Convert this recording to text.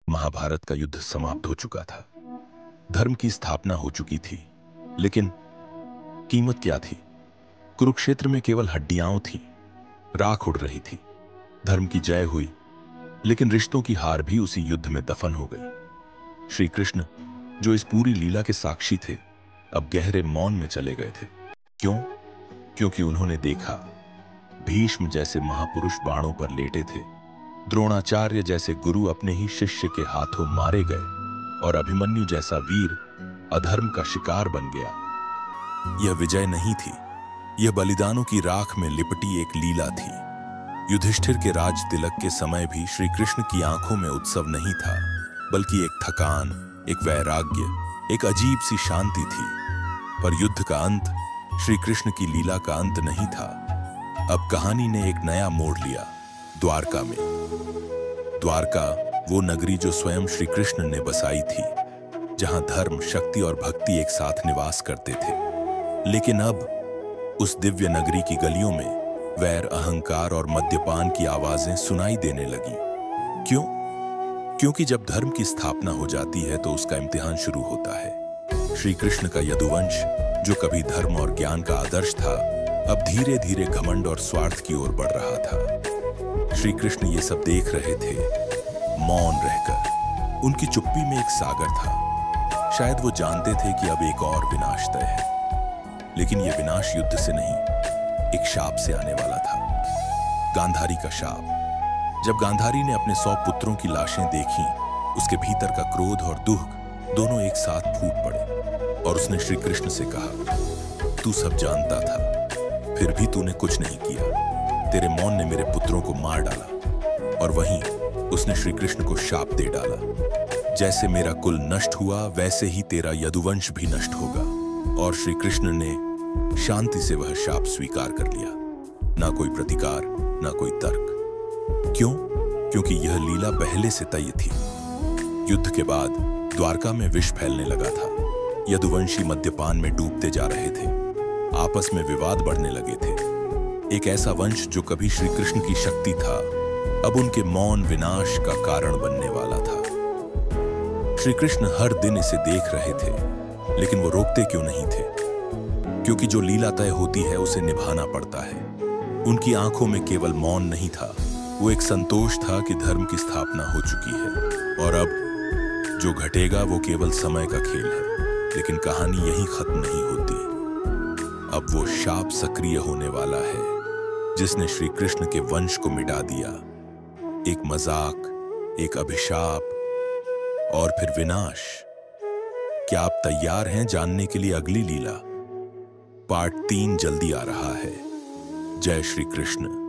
महाभारत का युद्ध समाप्त हो चुका था। धर्म की स्थापना हो चुकी थी, लेकिन कीमत क्या थी? कुरुक्षेत्र में केवल हड्डियां थीं, राख उड़ रही थी। धर्म की जय हुई, लेकिन रिश्तों की हार भी उसी युद्ध में दफन हो गई। श्री कृष्ण, जो इस पूरी लीला के साक्षी थे, अब गहरे मौन में चले गए थे। क्यों? क्योंकि उन्होंने देखा, भीष्म जैसे महापुरुष बाणों पर लेटे थे, द्रोणाचार्य जैसे गुरु अपने ही शिष्य के हाथों मारे गए, और अभिमन्यु जैसा वीर अधर्म का शिकार बन गया। यह विजय नहीं थी, यह बलिदानों की राख में लिपटी एक लीला थी। युधिष्ठिर के राज तिलक के समय भी श्री कृष्ण की आंखों में उत्सव नहीं था, बल्कि एक थकान, एक वैराग्य, एक अजीब सी शांति थी। पर युद्ध का अंत श्री कृष्ण की लीला का अंत नहीं था। अब कहानी ने एक नया मोड़ लिया, द्वारका में। द्वारका, वो नगरी जो स्वयं श्री कृष्ण ने बसाई थी, जहां धर्म, शक्ति और भक्ति एक साथ निवास करते थे। लेकिन अब उस दिव्य नगरी की गलियों में वैर, अहंकार और मद्यपान की आवाजें सुनाई देने लगी। क्यों? क्योंकि जब धर्म की स्थापना हो जाती है तो उसका इम्तिहान शुरू होता है। श्री कृष्ण का यदुवंश, जो कभी धर्म और ज्ञान का आदर्श था, अब धीरे धीरे घमंड और स्वार्थ की ओर बढ़ रहा था। श्री कृष्ण ये सब देख रहे थे, मौन रहकर। उनकी चुप्पी में एक सागर था। शायद वो जानते थे कि अब एक और विनाश तय है, लेकिन यह विनाश युद्ध से नहीं, एक शाप से आने वाला था। गांधारी का शाप। जब गांधारी ने अपने 100 पुत्रों की लाशें देखी, उसके भीतर का क्रोध और दुख दोनों एक साथ फूट पड़े, और उसने श्री कृष्ण से कहा, तू सब जानता था, फिर भी तूने कुछ नहीं किया। तेरे मौन ने मेरे पुत्रों को मार डाला। और वहीं उसने श्री कृष्ण को शाप दे डाला, जैसे मेरा कुल नष्ट हुआ, वैसे ही तेरा यदुवंश भी नष्ट होगा। और श्री कृष्ण ने शांति से वह शाप स्वीकार कर लिया। ना कोई प्रतिकार, ना कोई तर्क। क्यों? क्योंकि यह लीला पहले से तय थी। युद्ध के बाद द्वारका में विष फैलने लगा था। यदुवंशी मद्यपान में डूबते जा रहे थे, आपस में विवाद बढ़ने लगे थे। एक ऐसा वंश जो कभी श्री कृष्ण की शक्ति था, अब उनके मौन विनाश का कारण बनने वाला था। श्री कृष्ण हर दिन इसे देख रहे थे, लेकिन वो रोकते क्यों नहीं थे? क्योंकि जो लीला तय होती है उसे निभाना पड़ता है। उनकी आंखों में केवल मौन नहीं था, वो एक संतोष था कि धर्म की स्थापना हो चुकी है, और अब जो घटेगा वो केवल समय का खेल है। लेकिन कहानी यहीं खत्म नहीं होती। अब वो शाप सक्रिय होने वाला है, जिसने श्री कृष्ण के वंश को मिटा दिया। एक मजाक, एक अभिशाप, और फिर विनाश। क्या आप तैयार हैं जानने के लिए अगली लीला? पार्ट 3 जल्दी आ रहा है। जय श्री कृष्ण।